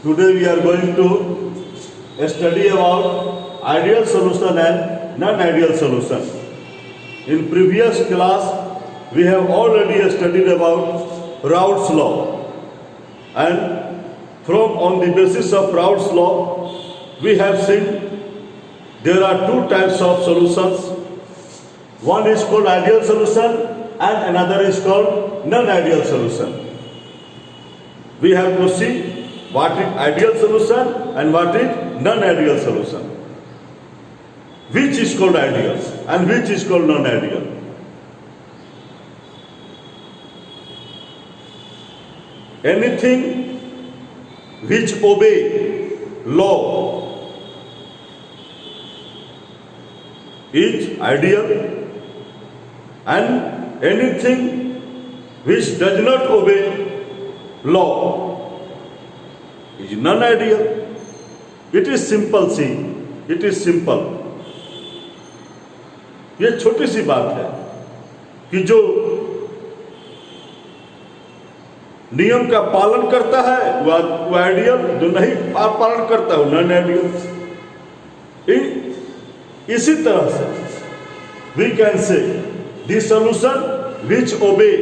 Today we are going to study about ideal solution and non-ideal solution. In previous class, we have already studied about Raoult's law, and on the basis of Raoult's law, we have seen there are two types of solutions. One is called ideal solution and another is called non-ideal solution. We have to see what is ideal solution and what is non-ideal solution. Which is called ideal and which is called non-ideal. Anything which obey law is ideal, and anything which does not obey law is non-ideal. It is simple, see, it is simple. ये छोटी सी बात है कि जो नियम का पालन करता है वो आइडियल, जो नहीं पालन करता है वो नॉन आइडियल. इसी तरह से we can say the solution which obey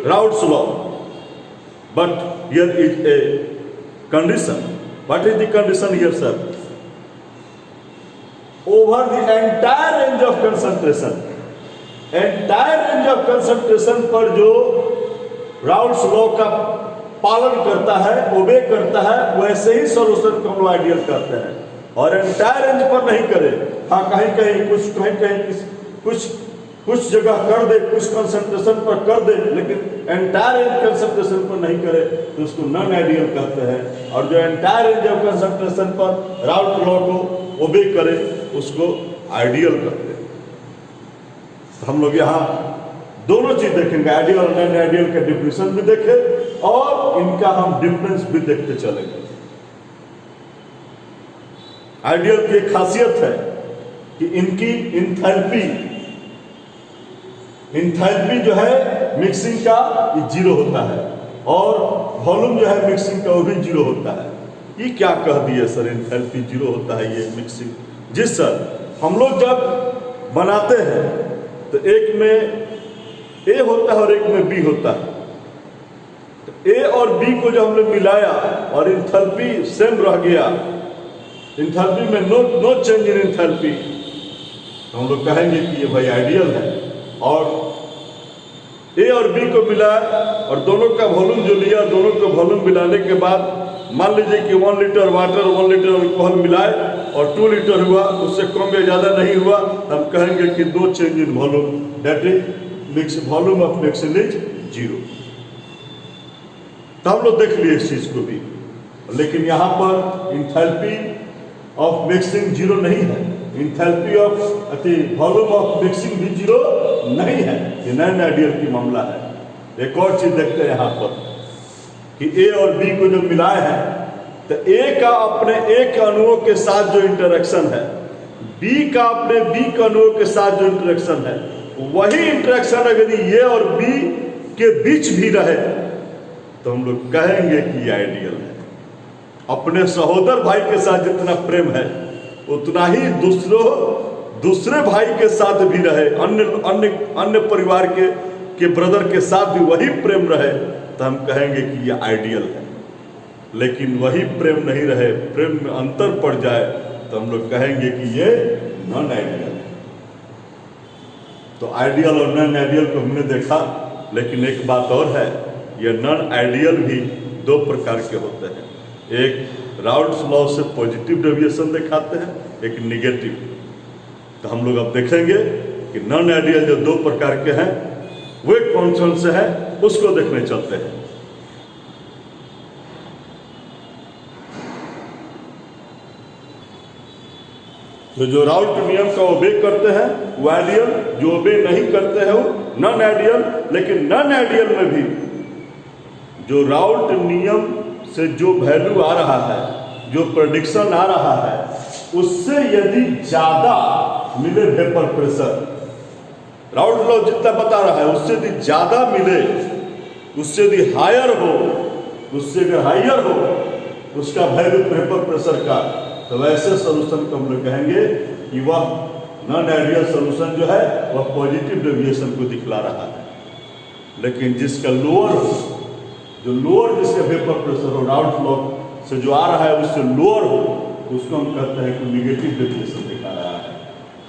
Raoult's law, but here is a condition. What is the condition here, sir? Over the entire range of concentration, पर जो राउल्ट्स लॉ का पालन करता है, ओबे करता है, वैसे ही सोल्यूशन को हम आइडियल करते हैं. और एंटायर रेंज पर नहीं करे, हाँ कहीं कहीं कुछ जगह कर दे, कुछ कंसंट्रेशन पर कर दे, लेकिन एंटायर रेंज कंसंट्रेशन पर नहीं करे तो उसको नॉन आइडियल कहते हैं. और जो एंटायर रेंज ऑफ कंसंट्रेशन पर राउल्ट लॉ को ओबे करे उसको आइडियल कहते हैं. तो हम लोग यहाँ दोनों चीज देखेंगे, आइडियल और नॉन आइडियल का डिफिनेशन भी देखे और इनका हम डिफरेंस भी देखते चलेंगे. आइडियल की एक खासियत है कि इनकी इंथैल्पी जो है मिक्सिंग का जीरो होता है और वॉल्यूम जो है मिक्सिंग का वो भी जीरो होता है. ये क्या कह दिए सर, इंथैल्पी जीरो होता है ये मिक्सिंग? जी सर, हम लोग जब बनाते हैं तो एक में ए होता है और एक में बी होता है. तो ए और बी को जो हमने मिलाया और इंथैल्पी सेम रह गया, इंथैल्पी में नो चेंज इन इंथैल्पी, तो हम लोग कहेंगे कि ये भाई आइडियल है. और ए और बी को मिलाया और दोनों का वॉल्यूम जो लिया, दोनों को वॉल्यूम मिलाने के बाद मान लीजिए कि 1 लीटर वाटर 1 लीटर अल्कोहल मिलाए और 2 लीटर हुआ, उससे कम या ज़्यादा नहीं हुआ, तो हम कहेंगे कि दो change in volume, that is volume of mixing is zero. तो हम लोग देख लिए इस चीज़ को भी, लेकिन यहाँ पर इंथैल्पी ऑफ मिक्सिंग जीरो नहीं है, enthalpy of volume of mixing भी जीरो नहीं है. ये नॉन आइडियल की मामला है. एक और चीज देखते हैं यहाँ पर कि ए और बी को जो मिलाए हैं तो ए का अपने ए के अणुओं के साथ जो इंटरेक्शन है, बी का अपने बी के अणुओं के साथ जो इंटरेक्शन है, वही इंटरेक्शन अगर ए और बी के बीच भी रहे तो हम लोग कहेंगे कि आइडियल है. अपने सहोदर भाई के साथ जितना प्रेम है उतना ही दूसरे भाई के साथ भी रहे, अन्य परिवार के ब्रदर के साथ भी वही प्रेम रहे तो हम कहेंगे कि ये आइडियल है. लेकिन वही प्रेम नहीं रहे, प्रेम में अंतर पड़ जाए तो हम लोग कहेंगे कि ये नॉन आइडियल है. तो आइडियल और नॉन आइडियल को हमने देखा, लेकिन एक बात और है, ये नॉन आइडियल भी दो प्रकार के होते हैं. एक राउल्ट्स लॉ से पॉजिटिव डेविएशन दिखाते हैं, एक निगेटिव. तो हम लोग अब देखेंगे कि नॉन आइडियल जो दो प्रकार के हैं वे कौन कौन से हैं, उसको देखने चलते हैं. तो जो राउल्ट नियम का ओबे करते हैं वो आइडियल, जो ओबे नहीं करते हैं वो नॉन आइडियल. लेकिन नॉन आइडियल में भी जो राउल्ट नियम से जो वैल्यू आ रहा है, जो प्रेडिक्शन आ रहा है, उससे यदि ज्यादा मिले वेपर प्रेशर, राउल्ट लॉ जितना बता रहा है उससे यदि ज्यादा मिले, उससे यदि हायर हो, उसका वैल्यू वेपर प्रेशर का, तो वैसे सोल्यूशन को हम लोग कहेंगे कि वह नॉन आइडियल सोल्यूशन जो है वह पॉजिटिव डेविएशन को दिखला रहा है। लेकिन जिसका लोअर जिसका वेपर प्रेशर हो, आउटफ्लो से जो आ रहा है उससे लोअर हो, तो उसको हम कहते हैं कि नेगेटिव डेविएशन दिखा रहा है।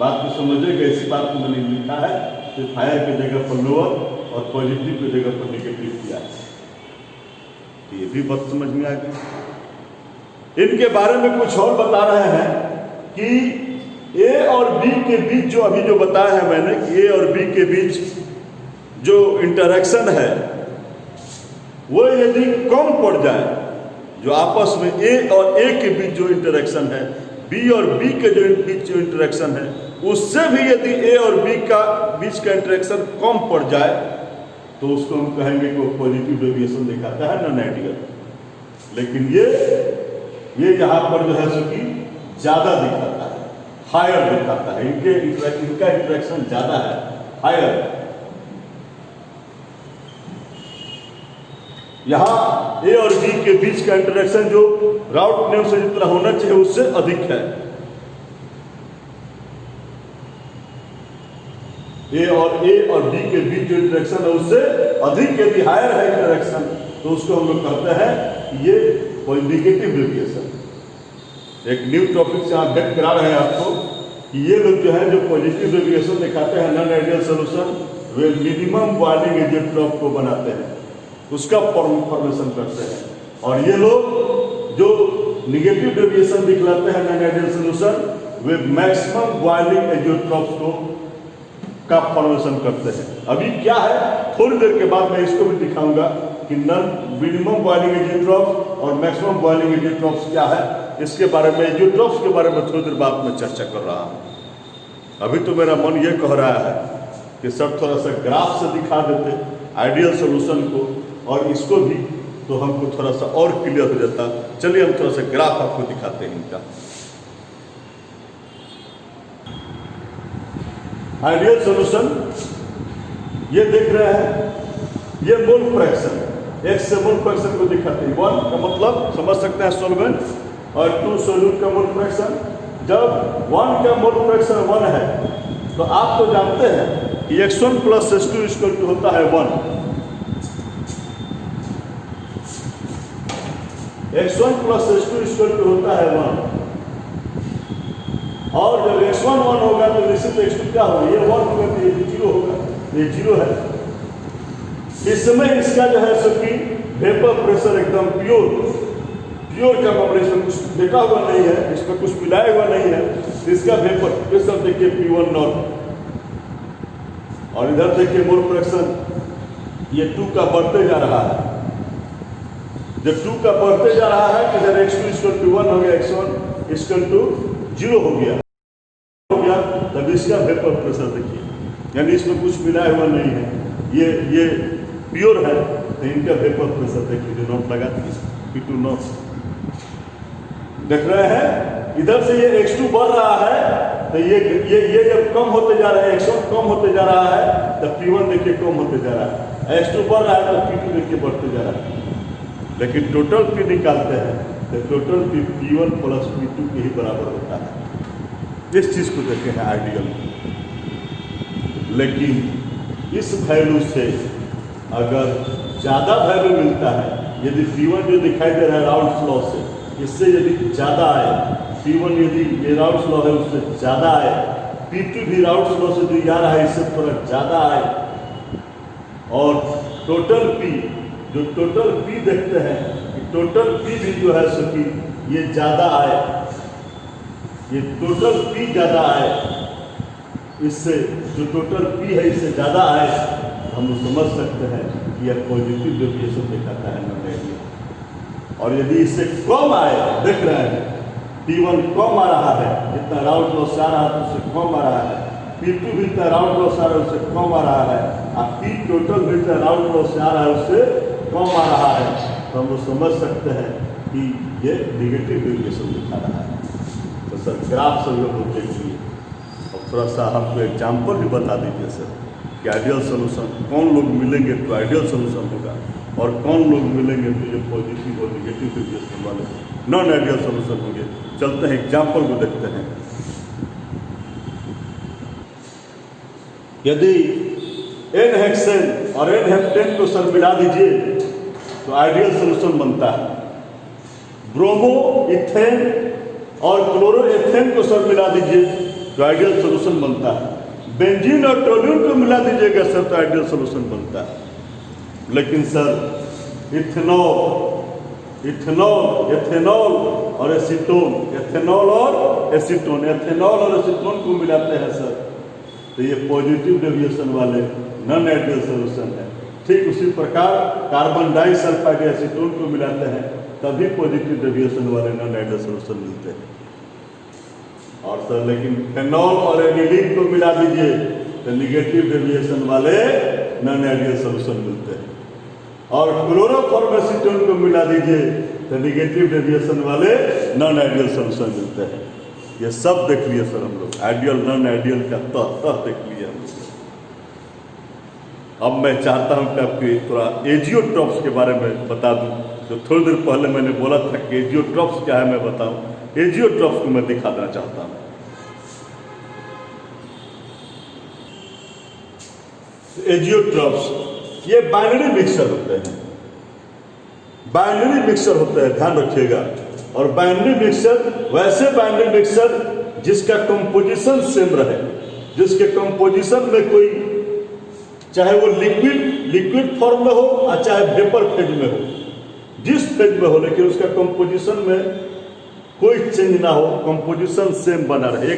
बात को समझिएगा, इसी बात को मैंने लिखा है कि फायर की जगह पर लोअर और पॉजिटिव की जगह पर नेगेटिव किया है। तो ये भी बात समझ में आ गई। इनके बारे में कुछ और बता रहे हैं कि ए और बी के बीच जो अभी जो बताया है मैंने कि ए और बी के बीच जो इंटरेक्शन है वो यदि कम पड़ जाए, जो आपस में ए और ए के बीच जो इंटरेक्शन है, बी और बी के जो बीच जो इंटरेक्शन है, उससे भी यदि ए और बी का बीच का इंटरेक्शन कम पड़ जाए तो उसको हम कहेंगे कि वो पॉजिटिव डेविएशन दिखाता है, नॉन आइडियल। लेकिन ये यहाँ पर जो है सो कि ज़्यादा दिखाता है, हायर दिखाता है, इनका इंटरेक्शन ज़्यादा है, हायर। यहाँ ए और बी के बीच का इंटरेक्शन जो राउट नेम से जितना होना चाहिए उससे अधिक है। ए और बी के बीच जो इंटरेक्शन है उससे अधिक यदि हायर है इंटरेक्शन, तो उसको हम लोग कहते हैं कि ये नेगेटिव डेविएशन। एक न्यू टॉपिक से आप व्यक्त करा रहे हैं आपको कि ये लोग जो है जो पॉजिटिव डेविएशन दिखाते हैं नॉन आइडियल सोल्यूशन, वे मिनिमम बॉइलिंग एजेंट ड्रॉप को बनाते हैं, उसका फॉर्मेशन करते हैं। और ये लोग जो निगेटिव डेविएशन दिखलाते हैं नॉन आइडियल सोल्यूशन, वे मैक्सिमम बॉइलिंग एजियोट्रॉप्स को का फॉर्मेशन करते हैं। अभी क्या है, थोड़ी देर के बाद मैं इसको भी दिखाऊंगा कि मिनिमम बॉइलिंग एजियोट्रॉप्स और मैक्सिमम बॉइलिंग एजियोट्रॉप्स क्या है। इसके बारे में, एजियोट्रॉप्स के बारे में थोड़ी देर बाद में चर्चा कर रहा हूँ। अभी तो मेरा मन ये कह रहा है कि सब थोड़ा सा ग्राफ से दिखा देते आइडियल सोल्यूशन को, और इसको भी तो हमको थोड़ा सा और क्लियर हो जाता। चलिए हम थोड़ा सा ग्राफ आपको दिखाते हैं इनका। आइडियल सोल्यूशन ये देख रहे हैं, ये मोल फ्रैक्शन, एक्स से मोल फ्रैक्शन को दिखाते हैं। 1 का मतलब समझ सकते हैं सॉल्वेंट, और 2 सोल्यूट का मोल फ्रैक्शन। जब 1 का मोल फ्रैक्शन 1 है तो आप तो जानते हैं कि x1 plus x2 equal to होता है 1। x1 plus x2 equal to होता है 1, और जब x1 1 होगा तो निश्चित x2 क्या होगा, ये 1 होगा तो ये 0 होगा, ये 0 है। इस समय इसका जो है सो कि वेपर प्रेशर एकदम प्योर का मामले, इसमें कुछ देखा हुआ नहीं है, इसमें कुछ मिलाया हुआ नहीं है। इसका वेपर प्रेशर देखिए P1 नॉट, और इधर देखिए मोल फ्रैक्शन ये 2 का बढ़ते जा रहा है। जब 2 का बढ़ते जा रहा है तो इधर x2 इक्वल टू 1 हो गया, x1 इक्वल टू 0 हो गया, तब इसका वेपर प्रेशर देखिए, यानी इसमें कुछ मिलाया हुआ नहीं है, ये प्योर है। तो इनका वेपर प्रेशर देखिए, जो नोट लगा P2 नोट देख रहे हैं। इधर से ये x2 बढ़ रहा है तो ये जब कम होते जा रहा है, x1 कम होते जा रहा है, तब P1 देखिए कम होते जा रहा है, x2 बढ़ रहा है तो P2 देखिए बढ़ते जा रहा है। लेकिन टोटल P निकालते हैं तो टोटल P1 प्लस P2 के ही बराबर होता है। इस चीज को देखे हैं आइडियल। लेकिन इस वैल्यू से अगर ज़्यादा वैल्यू मिलता है, यदि P1 जो दिखाई दे रहा है राउल्स लॉ से, इससे यदि ज़्यादा आए, P1 यदि ये राउल्स लॉ है उससे ज़्यादा आए, P2 भी राउल्स लॉ से जो आ रहा है इससे थोड़ा ज़्यादा आए, और टोटल P, जो टोटल P देखते हैं, टोटल P भी जो है सो कि ये ज़्यादा आए, ये टोटल P ज़्यादा आए, इससे जो टोटल P है इससे ज़्यादा आए, हम समझ सकते हैं कि यह पॉजिटिव डेविएशन दिखाता है नॉन आइडियल। और यदि इससे कम आए, देख रहे हैं P1 कम आ रहा है, जितना राउंड लॉस आ रहा है उससे कम आ रहा है, P2 भी इतना राउंड लॉस आ रहा है उससे कम आ रहा है, और P टोटल भी इतना राउंड लॉस आ रहा है उससे कम आ रहा है, तो हम लोग समझ सकते हैं कि ये निगेटिव डेविएशन दिखा रहा है। तो सर ग्राफ से लोग देखिए, और थोड़ा सा हमको एग्जाम्पल भी बता दीजिए सर कि आइडियल सोल्यूशन कौन लोग मिलेंगे तो आइडियल सोल्यूशन होगा, और कौन लोग मिलेंगे तो ये पॉजिटिव और निगेटिव डेविएशन वाले नॉन आइडियल सोल्यूशन होंगे। चलते हैं एग्जाम्पल को देखते हैं। यदि एन हेक्सेन और एन हेप्टेन को सर मिला दीजिए तो आइडियल सोल्यूशन बनता है। ब्रोमो इथेन और क्लोरो एथेन को सर मिला दीजिए तो आइडियल सोल्यूशन बनता है। बेंजीन और टोल्यून को मिला दीजिएगा सर तो आइडियल सोल्यूशन बनता है। लेकिन सर इथेनॉल एथेनॉल और एसीटोन, एथेनॉल और एसीटोन, एथेनॉल और एसीटोन को मिलाते हैं सर तो ये पॉजिटिव डेविएशन वाले नॉन आइडियल सोल्यूशन है। ठीक उसी प्रकार कार्बन डाइसल्फाइड एसीटोन को मिलाते हैं तभी पॉजिटिव डेविएशन वाले नॉन आइडियल सोल्यूशन मिलते हैं। और सर लेकिन फेनॉल और एनिलीन को मिला दीजिए तो निगेटिव डेविएशन वाले नॉन आइडियल सोल्यूशन मिलते हैं। और क्लोरोफॉर्मेसीटोन को मिला दीजिए तो निगेटिव डेविएशन वाले नॉन आइडियल सोल्यूशन मिलते हैं। ये सब देख लिए सर हम लोग, आइडियल नॉन आइडियल का तह देख लिया हम लोग। अब मैं चाहता हूं कि आपको थोड़ा एजियोट्रॉप्स के बारे में बता दूं। जो थोड़ी देर पहले मैंने बोला था कि एजियोट्रॉप्स क्या है मैं बताऊं। एजियोट्रॉप्स को मैं दिखा देना चाहता हूं। एजियोट्रॉप्स ये बाइनरी मिक्सचर होते हैं, बाइनरी मिक्सचर होते हैं, ध्यान रखिएगा। और बाइनरी मिक्सचर वैसे बाइनरी मिक्सचर जिसका कंपोजिशन सेम रहे, जिसके कंपोजिशन में कोई चाहे वो लिक्विड फॉर्म में हो और चाहे वेपर फेज में हो, जिस फेज में हो लेकिन उसका कंपोजिशन में कोई चेंज ना हो, कंपोजिशन सेम बना रहे।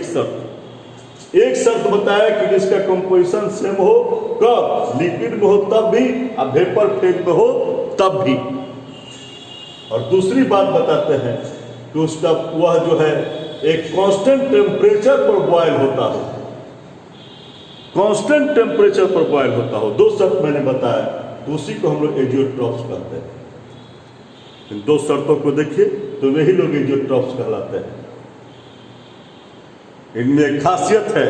एक शर्त बताया कि जिसका कंपोजिशन सेम हो, कब लिक्विड में हो तब भी और वेपर फेज में हो तब भी। और दूसरी बात बताते हैं कि उसका वह जो है एक कांस्टेंट टेम्परेचर पर बॉयल होता हो, कांस्टेंट टेम्परेचर पर बॉयल होता हो। दो शर्त मैंने बताया तो उसी को हम लोग एजियोट्रॉप्स कहते हैं। इन दो शर्तों को देखिए तो वही लोग एजियोट्रॉप्स कहलाते हैं। इनमें एक खासियत है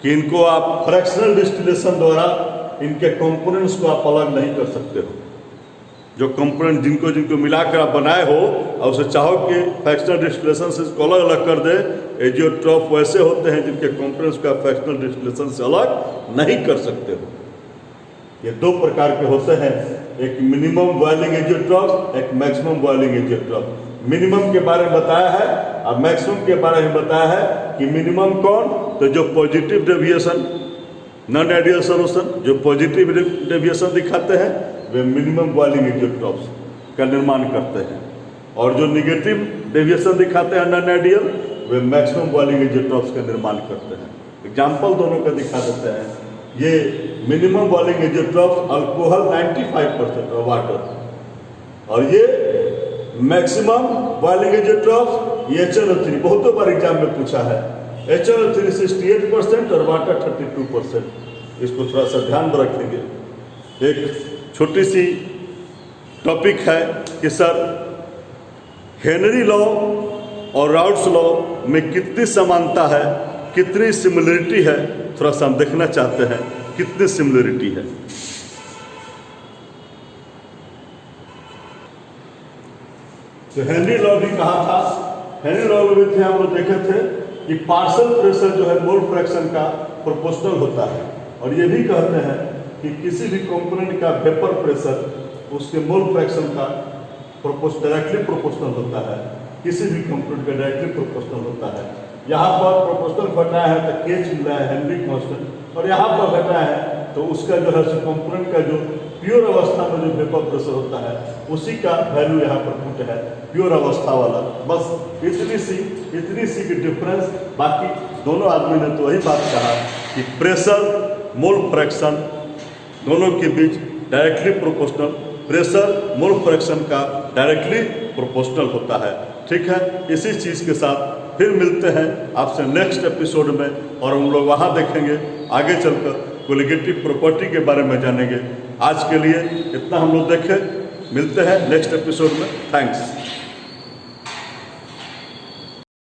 कि इनको आप फ्रैक्शनल डिस्टिलेशन द्वारा इनके कंपोनेंट्स को आप अलग नहीं कर सकते हो। जो कंपोनेंट जिनको मिलाकर आप बनाए हो और उसे चाहो कि फ्रैक्शनल डिस्टिलेशन से इसको अलग अलग कर दे, एजियोट्रॉप वैसे होते हैं जिनके कंपोनेंट्स का फ्रैक्शनल डिस्टिलेशन से अलग नहीं कर सकते हो। ये दो प्रकार के होते हैं, एक मिनिमम बॉइलिंग एजियोट्रॉप, एक मैक्सिमम बॉइलिंग एजियोट्रॉप। मिनिमम के बारे में बताया है और मैक्सिमम के बारे में बताया है कि मिनिमम कौन, तो जो positive deviation non ideal solution जो पॉजिटिव डेविएशन दिखाते हैं वे मिनिमम बॉइलिंग एजियोट्रॉप्स का निर्माण करते हैं, और जो निगेटिव डेविएशन दिखाते हैं non ideal way maximum boiling azeotropes का निर्माण करते हैं। एग्जाम्पल दोनों का दिखा देते हैं। ये मिनिमम बॉइलिंग एजियोट्रॉप्स अल्कोहल 95% और वाटर, और ये मैक्सिमम बॉइलिंग एजियोट्रॉप्स ये HNO3 बहुतों बार एग्जाम में पूछा है। HNO3 68% और वाटर 32%। इसको थोड़ा सा ध्यान में रखेंगे। एक छोटी सी टॉपिक है कि सर हेनरी लॉ और राउट्स लॉ में कितनी समानता है, कितनी सिमिलरिटी है, थोड़ा सा हम देखना चाहते हैं कितनी सिमिलरिटी है। तो हेनरी लॉ भी कहा था, हेनरी लॉ में भी थे हम लोग देखे थे कि पार्शियल प्रेशर जो है मोल फ्रैक्शन का प्रोपोर्शनल होता है, और ये भी कहते हैं कि किसी भी कंपोनेंट का वेपर प्रेशर उसके मोल फ्रैक्शन का डायरेक्टली प्रोपोर्शनल होता है, किसी भी कंपोनेंट का डायरेक्टली प्रोपोर्शनल होता है। यहाँ पर प्रोपोर्शनल घटाया है तो K मिल रहा है हेनरी कांस्टेंट, और यहाँ पर घटाया है तो उसका जो है कंपोनेंट का जो प्योर अवस्था में जो वेपर प्रेशर होता है उसी का वैल्यू यहाँ पर पुट है, प्योर अवस्था वाला। बस इतनी सी की डिफरेंस। बाकी दोनों आदमी ने तो वही बात कहा कि प्रेशर मोल फ्रैक्शन दोनों के बीच directly proportional, pressure mole fraction का डायरेक्टली प्रोपोर्शनल होता है। ठीक है, इसी चीज़ के साथ फिर मिलते हैं आपसे नेक्स्ट एपिसोड में, और हम लोग वहाँ देखेंगे आगे चलकर कोलिगेटिव प्रॉपर्टी के बारे में जानेंगे। आज के लिए इतना हम लोग देखें, मिलते हैं नेक्स्ट एपिसोड में। थैंक्स।